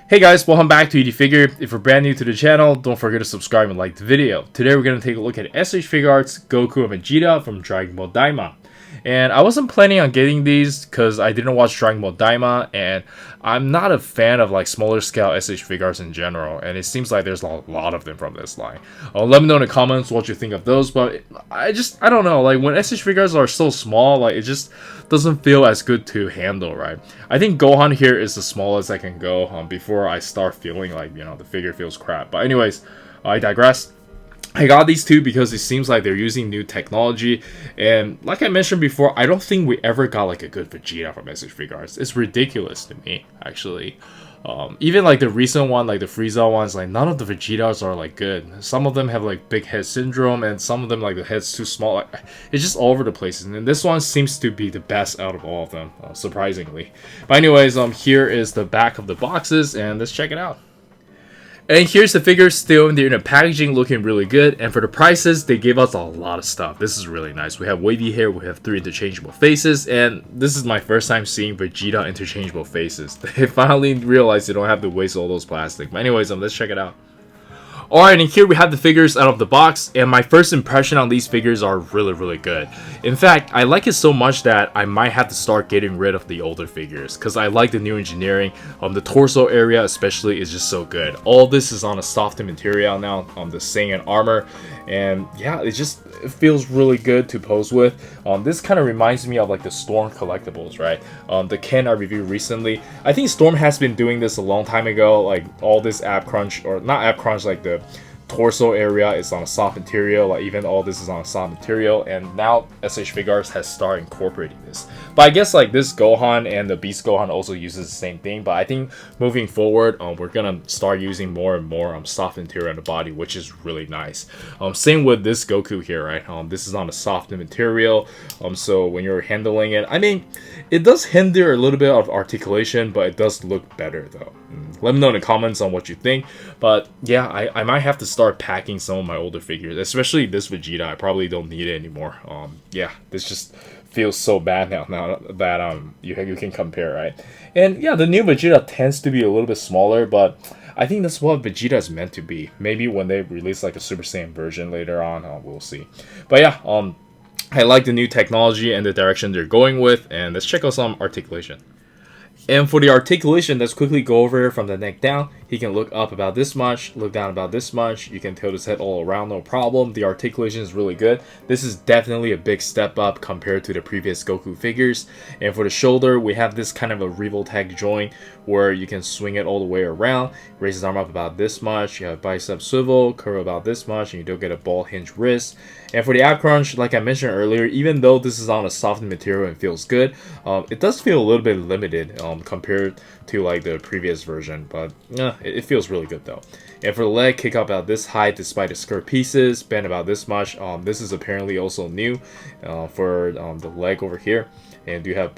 Hey guys, welcome back to Figure. If you're brand new to the channel, don't forget to subscribe and like the video. Today we're going to take a look at S.H.Figuarts Goku and Vegeta from Dragon Ball Daima. And I wasn't planning on getting these because I didn't watch Dragon Ball Daima, and I'm not a fan of like smaller scale S.H.Figuarts in general, and it seems like there's a lot of them from this line. Let me know in the comments what you think of those, but I don't know, like when S.H.Figuarts are so small, like it just doesn't feel as good to handle, right? I think Gohan here is the smallest I can go before I start feeling like, the figure feels crap. But anyways, I digress. I got these two because it seems like they're using new technology, and like I mentioned before, I don't think we ever got like a good Vegeta from S.H.Figuarts. It's ridiculous to me, actually. Even like the recent one, like the Frieza ones, like none of the Vegetas are like good. Some of them have like big head syndrome, and some of them like the head's too small. Like, it's just all over the place. And then this one seems to be the best out of all of them, surprisingly. But anyways, here is the back of the boxes, and let's check it out. And here's the figures still in the packaging, looking really good. And for the prices, they gave us a lot of stuff. This is really nice. We have wavy hair, we have 3 interchangeable faces, and this is my first time seeing Vegeta interchangeable faces. They finally realized they don't have to waste all those plastic. But anyways, let's check it out. Alright, and here we have the figures out of the box, and my first impression on these figures are really good. In fact, I like it so much that I might have to start getting rid of the older figures, because I like the new engineering. The torso area especially is just so good. All this is on a softened material now, on the Saiyan armor, and yeah, it feels really good to pose with. This kind of reminds me of like the Storm collectibles, right? The Ken I reviewed recently. I think Storm has been doing this a long time ago, like all this ab crunch, or not ab crunch, like the torso area is on a soft material, like even all this is on a soft material, and now S.H.Figuarts has started incorporating this. But I guess like this Gohan and the Beast Gohan also uses the same thing, but I think moving forward, we're gonna start using more and more soft material on the body, which is really nice. Same with this Goku here, right? This is on a soft material, so when you're handling it, I mean, it does hinder a little bit of articulation, but it does look better though. Let me know in the comments on what you think. But yeah, I might have to start packing some of my older figures, especially this Vegeta. I probably don't need it anymore. Yeah, this just feels so bad now that you can compare, right? And yeah, the new Vegeta tends to be a little bit smaller, but I think that's what Vegeta is meant to be. Maybe when they release like a Super Saiyan version later on, we'll see. But yeah, I like the new technology and the direction they're going with, and let's check out some articulation. And for the articulation, let's quickly go over from the neck down. He can look up about this much, look down about this much. You can tilt his head all around, no problem. The articulation is really good. This is definitely a big step up compared to the previous Goku figures. And for the shoulder, we have this kind of a Revoltech joint where you can swing it all the way around. Raise his arm up about this much. You have bicep swivel, curl about this much, and you don't get a ball hinge wrist. And for the ab crunch, like I mentioned earlier, even though this is on a softened material and feels good, it does feel a little bit limited compared to like the previous version, but it feels really good though. And for the leg, kick up about this height despite the skirt pieces, bend about this much. This is apparently also new for the leg over here. And you have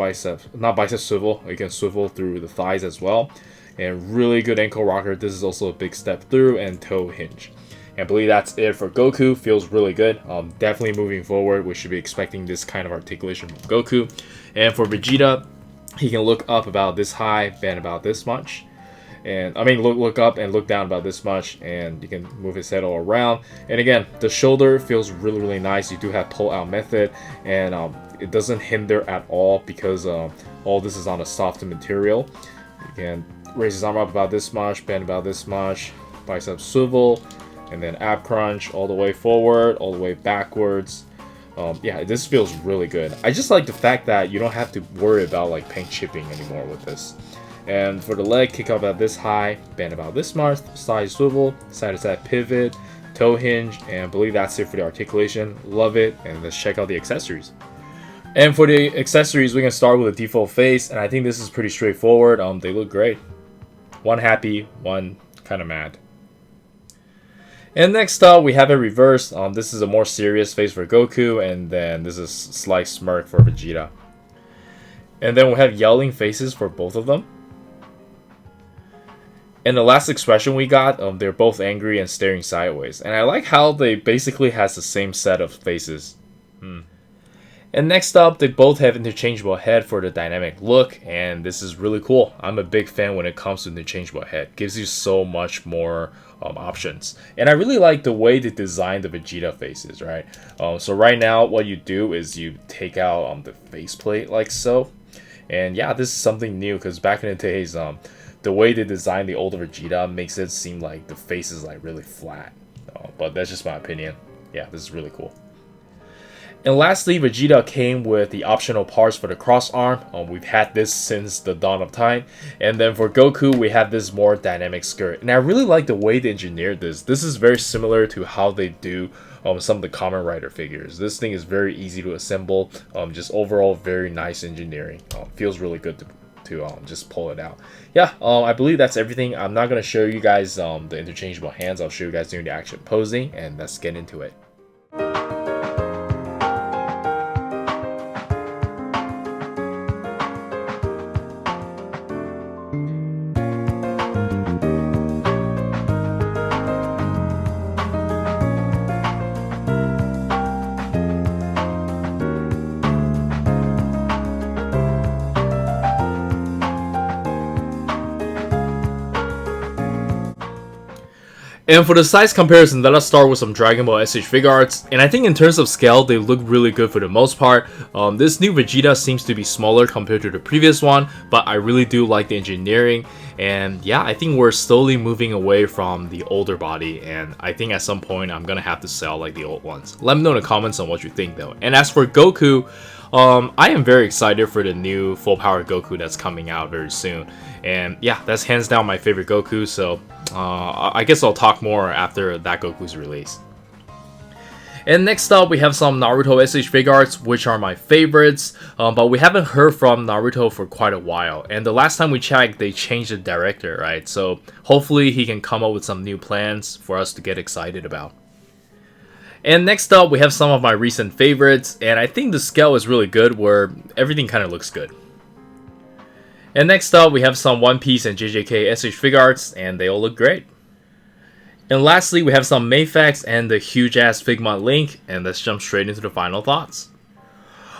not bicep swivel, you can swivel through the thighs as well. And really good ankle rocker. This is also a big step through, and toe hinge. And I believe that's it for Goku. Feels really good. Definitely moving forward, we should be expecting this kind of articulation from Goku. And for Vegeta, he can look up about this high, bend about this much. And I mean, look up and look down about this much, and you can move his head all around. And again, the shoulder feels really nice. You do have pull out method, and it doesn't hinder at all because all this is on a softer material. You can raise his arm up about this much, bend about this much, bicep swivel, and then ab crunch all the way forward, all the way backwards. Yeah, this feels really good. I just like the fact that you don't have to worry about like paint chipping anymore with this. And for the leg, kick up about this high, bend about this much, side swivel, side to side pivot, toe hinge, and I believe that's it for the articulation. Love it, and let's check out the accessories. And for the accessories, we can start with a default face, and I think this is pretty straightforward. They look great. One happy, one kind of mad. And next up, we have it reversed. This is a more serious face for Goku, and then this is slight smirk for Vegeta. And then we have yelling faces for both of them. And the last expression we got, they're both angry and staring sideways. And I like how they basically has the same set of faces. And And next up, they both have interchangeable head for the dynamic look, and this is really cool. I'm a big fan when it comes to interchangeable head. Gives you so much more options. And I really like the way they designed the Vegeta faces, right? So right now, what you do is you take out the faceplate like so. And yeah, this is something new because back in the days, the way they designed the older Vegeta makes it seem like the face is like really flat. But that's just my opinion. Yeah, this is really cool. And lastly, Vegeta came with the optional parts for the cross arm. We've had this since the dawn of time. And then for Goku, we have this more dynamic skirt. And I really like the way they engineered this. This is very similar to how they do some of the Kamen Rider figures. This thing is very easy to assemble. Just overall very nice engineering. Feels really good to just pull it out. Yeah, I believe that's everything. I'm not going to show you guys the interchangeable hands. I'll show you guys doing the action posing, and let's get into it. And for the size comparison, let us start with some Dragon Ball S.H. Figuarts. And I think in terms of scale, they look really good for the most part. This new Vegeta seems to be smaller compared to the previous one, but I really do like the engineering. And yeah, I think we're slowly moving away from the older body, and I think at some point I'm gonna have to sell like the old ones. Let me know in the comments on what you think though. And as for Goku, I am very excited for the new full power Goku that's coming out very soon. And yeah, that's hands down my favorite Goku, so I guess I'll talk more after that Goku's release. And next up, we have some Naruto S.H. Figuarts, which are my favorites, but we haven't heard from Naruto for quite a while. And the last time we checked, they changed the director, right? So hopefully he can come up with some new plans for us to get excited about. And next up, we have some of my recent favorites, and I think the scale is really good, where everything kind of looks good. And next up, we have some One Piece and JJK S.H. Figuarts, and they all look great. And lastly, we have some Mayfax and the huge-ass Figma Link, and let's jump straight into the final thoughts.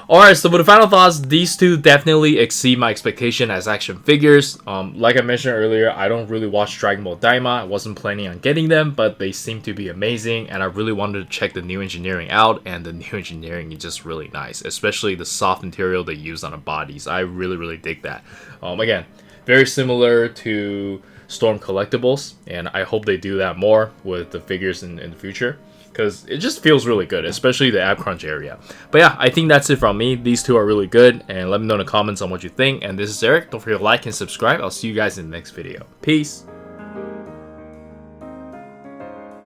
Alright, so for the final thoughts, these two definitely exceed my expectation as action figures. Like I mentioned earlier, I don't really watch Dragon Ball Daima. I wasn't planning on getting them, but they seem to be amazing, and I really wanted to check the new engineering out, and the new engineering is just really nice, especially the soft material they use on the bodies. I really dig that. Again, very similar to Storm Collectibles, and I hope they do that more with the figures in the future, because it just feels really good, especially the ab crunch area. But yeah, I think that's it from me. These two are really good, and let me know in the comments on what you think. And this is Eric. Don't forget to like and subscribe. I'll see you guys in the next video. Peace.